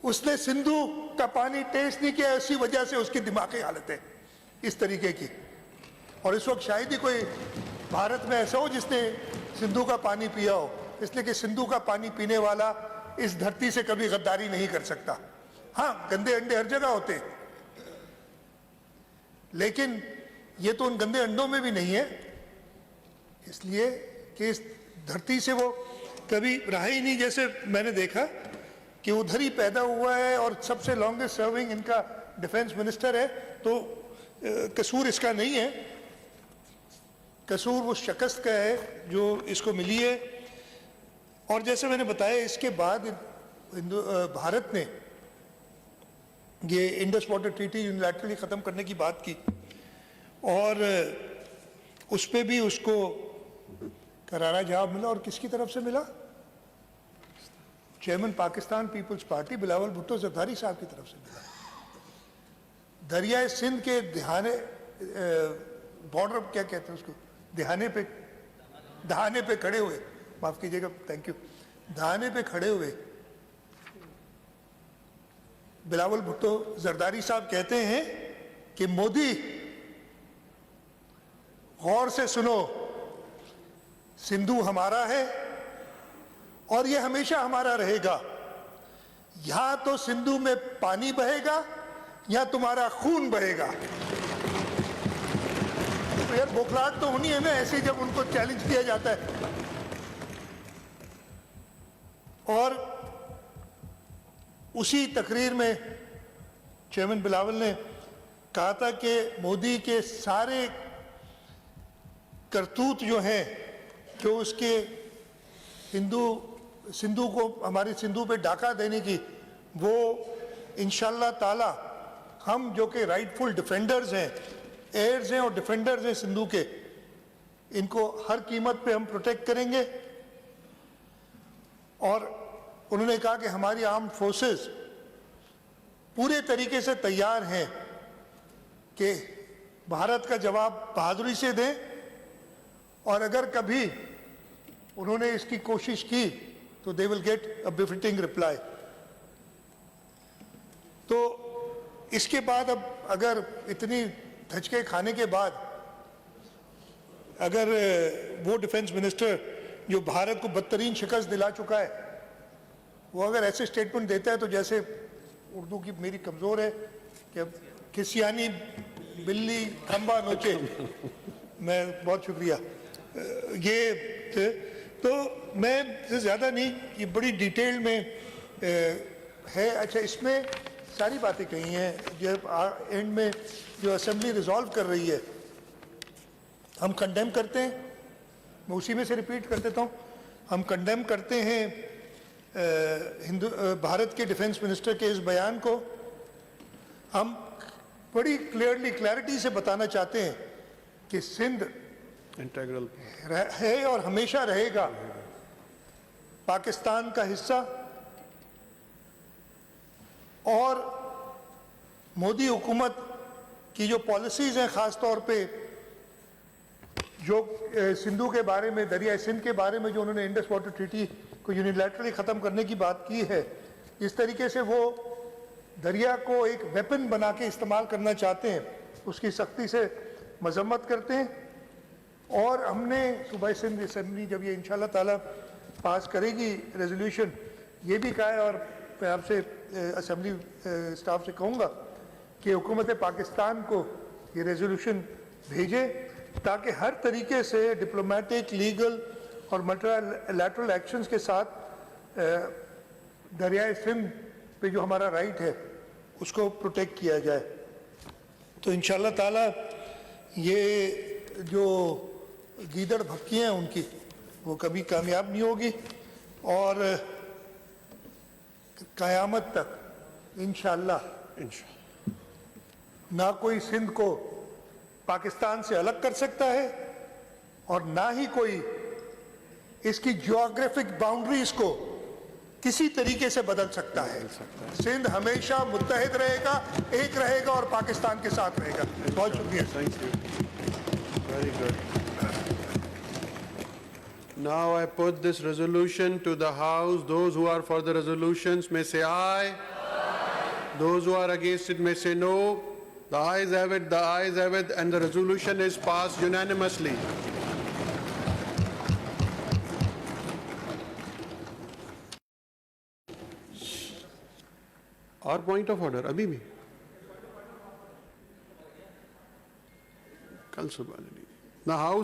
उसने सिंधु का पानी टेस्ट नहीं किया, इसी वजह से उसकी दिमागी हालत है इस तरीके की। और इस वक्त शायद ही कोई भारत में ऐसा हो जिसने सिंधु का पानी पिया हो, इसलिए कि सिंधु का पानी पीने वाला इस धरती से कभी गद्दारी नहीं कर सकता। हाँ, गंदे अंडे हर जगह होते हैं, लेकिन ये तो उन गंदे अंडों में भी नहीं है, इसलिए कि इस धरती से वो कभी रहा ही नहीं। जैसे मैंने देखा कि उधर ही पैदा हुआ है और सबसे लॉन्गेस्ट सर्विंग इनका डिफेंस मिनिस्टर है, तो कसूर इसका नहीं है, कसूर उस शख्स का है जो इसको मिली है। और जैसे मैंने बताया, इसके बाद भारत ने ये इंडस वाटर ट्रीटी यूनिलैटरली ख़त्म करने की बात की और उस पर भी उसको करारा जवाब मिला। और किसकी तरफ से मिला? Chairman Pakistan Peoples Party Bilawal Bhutto Zardari साहब की तरफ से मिला। दरियाए सिंध के दहाने बॉर्डर, क्या कहते हैं उसको, दहाने पे खड़े हुए, माफ कीजिएगा, थैंक यू, दहाने पे खड़े हुए बिलावल भुट्टो जरदारी साहब कहते हैं कि मोदी गौर से सुनो, सिंधु हमारा है और ये हमेशा हमारा रहेगा। यहां तो सिंधु में पानी बहेगा या तुम्हारा खून बहेगा। तो यार बौखलाहट तो होनी है ना ऐसे जब उनको चैलेंज किया जाता है। और उसी तकरीर में चेयरमैन बिलावल ने कहा था कि मोदी के सारे करतूत जो हैं कि उसके सिंधु को, हमारी सिंधु पे डाका देने की, वो इंशाल्लाह ताला हम जो कि राइटफुल डिफेंडर्स हैं, एयर्स हैं और डिफेंडर्स हैं सिंधु के, इनको हर कीमत पे हम प्रोटेक्ट करेंगे। और उन्होंने कहा कि हमारी आर्म्ड फोर्सेस पूरे तरीके से तैयार हैं कि भारत का जवाब बहादुरी से दें, और अगर कभी उन्होंने इसकी कोशिश की तो they will get a befitting reply. तो इसके बाद अब अगर इतनी धचके खाने के बाद अगर वो डिफेंस मिनिस्टर जो भारत को बदतरीन शिकस्त दिला चुका है, वो अगर ऐसे स्टेटमेंट देता है, तो जैसे उर्दू की मेरी कमज़ोर है कि किसियानी बिल्ली खंबा नोचे, मैं बहुत शुक्रिया। ये तो मैं ज़्यादा नहीं, ये बड़ी डिटेल में है। अच्छा, इसमें सारी बातें कही हैं, जब एंड में जो असेंबली रिजॉल्व कर रही है हम कंडेम करते हैं, मैं उसी में से रिपीट कर देता हूँ, हम कंडेम करते हैं भारत के डिफेंस मिनिस्टर के इस बयान को। हम बड़ी क्लैरिटी से बताना चाहते हैं कि सिंध इंटीग्रल है और हमेशा रहेगा पाकिस्तान का हिस्सा। और मोदी हुकूमत की जो पॉलिसीज़ हैं, ख़ास तौर पे जो सिंधु के बारे में, दरिया सिंध के बारे में जो उन्होंने इंडस वाटर ट्रीटी को यूनिलैटरली ख़त्म करने की बात की है, इस तरीके से वो दरिया को एक वेपन बना के इस्तेमाल करना चाहते हैं, उसकी सख्ती से मजम्मत करते हैं। और हमने सूबाई सिंध असेंबली जब ये इंशाल्लाह ताला पास करेगी रेजोल्यूशन, ये भी कहा है, और मैं आपसे असेंबली स्टाफ से कहूँगा कि हुकूमत पाकिस्तान को ये रेजोल्यूशन भेजे ताकि हर तरीके से डिप्लोमेटिक, लीगल और मल्टीलैटरल एक्शंस के साथ दरियाए सिंध पे जो हमारा राइट है उसको प्रोटेक्ट किया जाए। तो इंशाल्लाह ताला ये जो गीदड़ भक्कियाँ हैं उनकी, वो कभी कामयाब नहीं होगी और क़यामत तक इंशाल्लाह ना कोई सिंध को पाकिस्तान से अलग कर सकता है और ना ही कोई इसकी जियोग्राफिक बाउंड्रीज को किसी तरीके से बदल सकता है। सिंध हमेशा मुत्तहिद रहेगा, एक रहेगा और पाकिस्तान के साथ रहेगा। बहुत शुक्रिया। Thank you. Very good. Now I put this resolution to the House. Those who are for the resolutions may say aye. Those who are against it may say no. The ayes have it, the ayes have it, and the resolution is passed unanimously. Or point of order, अभी भी? कल सुबह नहीं. The House